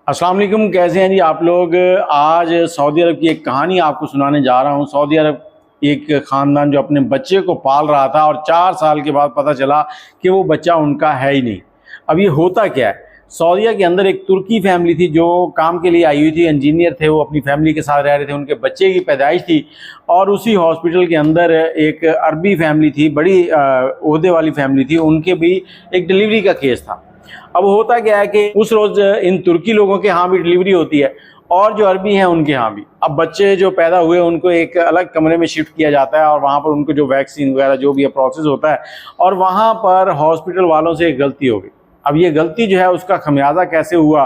अस्सलाम वालेकुम, कैसे हैं जी आप लोग। आज सऊदी अरब की एक कहानी आपको सुनाने जा रहा हूं। सऊदी अरब एक ख़ानदान जो अपने बच्चे को पाल रहा था और 4 साल के बाद पता चला कि वो बच्चा उनका है ही नहीं। अब ये होता क्या है, सऊदीया के अंदर एक तुर्की फैमिली थी जो काम के लिए आई हुई थी, इंजीनियर थे, वो अपनी फैमिली के साथ रह रहे थे, उनके बच्चे की पैदाइश थी और उसी हॉस्पिटल के अंदर एक अरबी फैमिली थी, बड़ी ओहदे वाली फैमिली थी, उनके भी एक डिलीवरी का केस था। अब होता क्या है कि उस रोज़ इन तुर्की लोगों के यहाँ भी डिलीवरी होती है और जो अरबी हैं उनके यहाँ भी। अब बच्चे जो पैदा हुए उनको एक अलग कमरे में शिफ्ट किया जाता है और वहाँ पर उनको जो वैक्सीन वगैरह जो भी प्रोसेस होता है, और वहाँ पर हॉस्पिटल वालों से एक गलती हो गई। अब ये गलती जो है उसका खमियाजा कैसे हुआ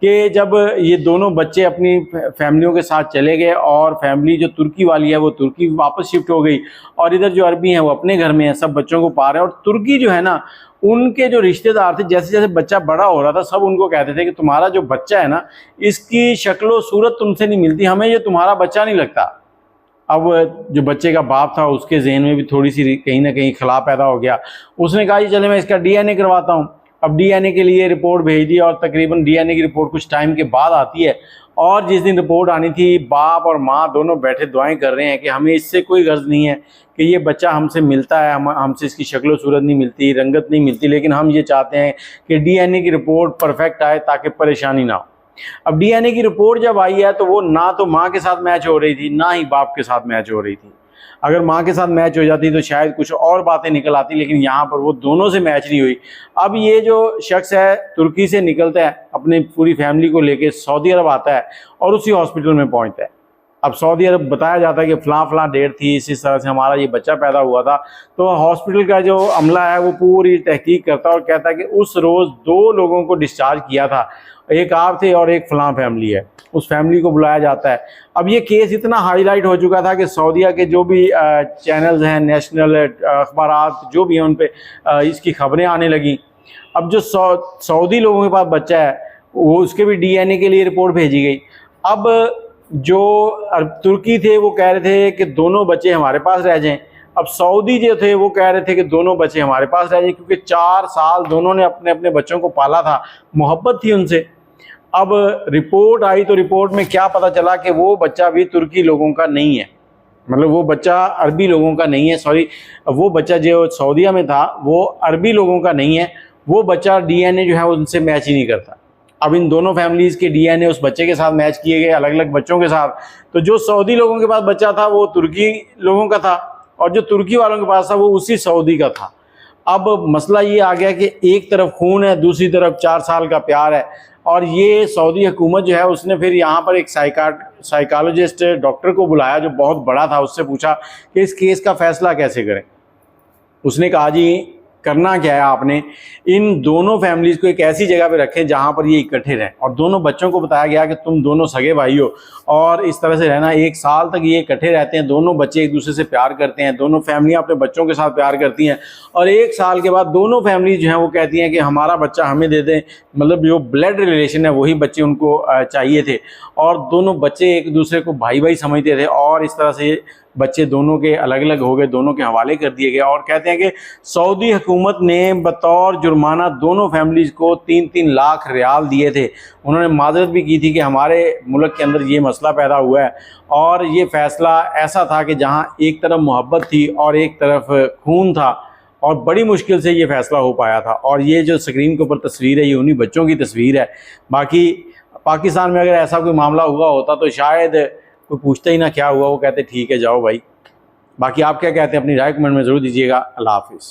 कि जब ये दोनों बच्चे अपनी फैमिलियों के साथ चले गए और फैमिली जो तुर्की वाली है वो तुर्की वापस शिफ्ट हो गई और इधर जो अरबी हैं वो अपने घर में हैं, सब बच्चों को पा रहे हैं। और तुर्की जो है ना, उनके जो रिश्तेदार थे, जैसे जैसे बच्चा बड़ा हो रहा था सब उनको कहते थे कि तुम्हारा जो बच्चा है ना, इसकी शक्ल सूरत तुमसे नहीं मिलती, हमें ये तुम्हारा बच्चा नहीं लगता। अब जो बच्चे का बाप था उसके जहन में भी थोड़ी सी कहीं ना कहीं खला पैदा हो गया। उसने कहा चले मैं इसका डीएनए करवाता हूँ। अब डीएनए के लिए रिपोर्ट भेज दी और तकरीबन डीएनए की रिपोर्ट कुछ टाइम के बाद आती है। और जिस दिन रिपोर्ट आनी थी, बाप और माँ दोनों बैठे दुआएं कर रहे हैं कि हमें इससे कोई गर्ज नहीं है कि ये बच्चा हमसे मिलता है, हमसे इसकी शक्ल सूरत नहीं मिलती, रंगत नहीं मिलती, लेकिन हम ये चाहते हैं कि डीएनए की रिपोर्ट परफेक्ट आए ताकि परेशानी ना हो। अब डीएनए की रिपोर्ट जब आई है तो वो ना तो माँ के साथ मैच हो रही थी ना ही बाप के साथ मैच हो रही थी। अगर माँ के साथ मैच हो जाती तो शायद कुछ और बातें निकल आती, लेकिन यहाँ पर वो दोनों से मैच नहीं हुई। अब ये जो शख्स है तुर्की से निकलता है, अपनी पूरी फैमिली को लेके सऊदी अरब आता है और उसी हॉस्पिटल में पहुँचता है। अब सऊदी अरब बताया जाता है कि फ़लाँ डेट थी, इस तरह से हमारा ये बच्चा पैदा हुआ था। तो हॉस्पिटल का जो अमला है वो पूरी तहकीक करता है और कहता है कि उस रोज़ 2 लोगों को डिस्चार्ज किया था, एक आप थे और एक फ़लाँ फैमिली है। उस फैमिली को बुलाया जाता है। अब ये केस इतना हाईलाइट हो चुका था कि सऊदीया के जो भी चैनल्स हैं, नेशनल अखबारात जो भी हैं, उन पर इसकी खबरें आने लगी। अब जो सऊदी लोगों के पास बच्चा है वो उसके भी डीएनए के लिए रिपोर्ट भेजी गई। अब जो तुर्की थे वो कह रहे थे कि दोनों बच्चे हमारे पास रह जाएं। अब सऊदी जो थे वो कह रहे थे कि दोनों बच्चे हमारे पास रह जाएं, क्योंकि 4 साल दोनों ने अपने अपने बच्चों को पाला था, मोहब्बत थी उनसे। अब रिपोर्ट आई तो रिपोर्ट में क्या पता चला कि वो बच्चा भी तुर्की लोगों का नहीं है, मतलब वो बच्चा अरबी लोगों का नहीं है, सॉरी, वो बच्चा जो सऊदीया में था वो अरबी लोगों का नहीं है। वो बच्चा डीएनए जो है उनसे मैच ही नहीं करता। अब इन दोनों फैमिलीज़ के डीएनए उस बच्चे के साथ मैच किए गए, अलग अलग बच्चों के साथ। तो जो सऊदी लोगों के पास बच्चा था वो तुर्की लोगों का था और जो तुर्की वालों के पास था वो उसी सऊदी का था। अब मसला ये आ गया कि एक तरफ खून है, दूसरी तरफ 4 साल का प्यार है। और ये सऊदी हुकूमत जो है उसने फिर यहाँ पर एक साइकोलॉजिस्ट डॉक्टर को बुलाया जो बहुत बड़ा था, उससे पूछा कि इस केस का फ़ैसला कैसे करें। उसने कहा जी करना क्या है, आपने इन दोनों फैमिलीज़ को एक ऐसी जगह पे रखें जहाँ पर ये इकट्ठे रहें। और दोनों बच्चों को बताया गया कि तुम दोनों सगे भाई हो और इस तरह से रहना। 1 साल तक ये इकट्ठे रहते हैं, दोनों बच्चे एक दूसरे से प्यार करते हैं, दोनों फैमिलियाँ अपने बच्चों के साथ प्यार करती हैं। और 1 साल के बाद दोनों फैमिलीज जो हैं वो कहती हैं कि हमारा बच्चा हमें दे दें, मतलब जो ब्लड रिलेशन है वही बच्चे उनको चाहिए थे। और दोनों बच्चे एक दूसरे को भाई भाई समझते थे और इस तरह से बच्चे दोनों के अलग अलग हो गए, दोनों के हवाले कर दिए गए। और कहते हैं कि सऊदी हुकूमत ने बतौर जुर्माना दोनों फैमिलीज़ को 3-3 लाख रियाल दिए थे। उन्होंने माजरत भी की थी कि हमारे मुल्क के अंदर ये मसला पैदा हुआ है और ये फ़ैसला ऐसा था कि जहां एक तरफ मोहब्बत थी और एक तरफ खून था और बड़ी मुश्किल से ये फ़ैसला हो पाया था। और ये जो स्क्रीन के ऊपर तस्वीर है ये उन्हीं बच्चों की तस्वीर है। बाकी पाकिस्तान में अगर ऐसा कोई मामला हुआ होता तो शायद कोई पूछता ही ना क्या हुआ, वो कहते ठीक है जाओ भाई। बाकी आप क्या कहते हैं अपनी राय कमेंट में ज़रूर दीजिएगा। अल्लाह हाफिज़।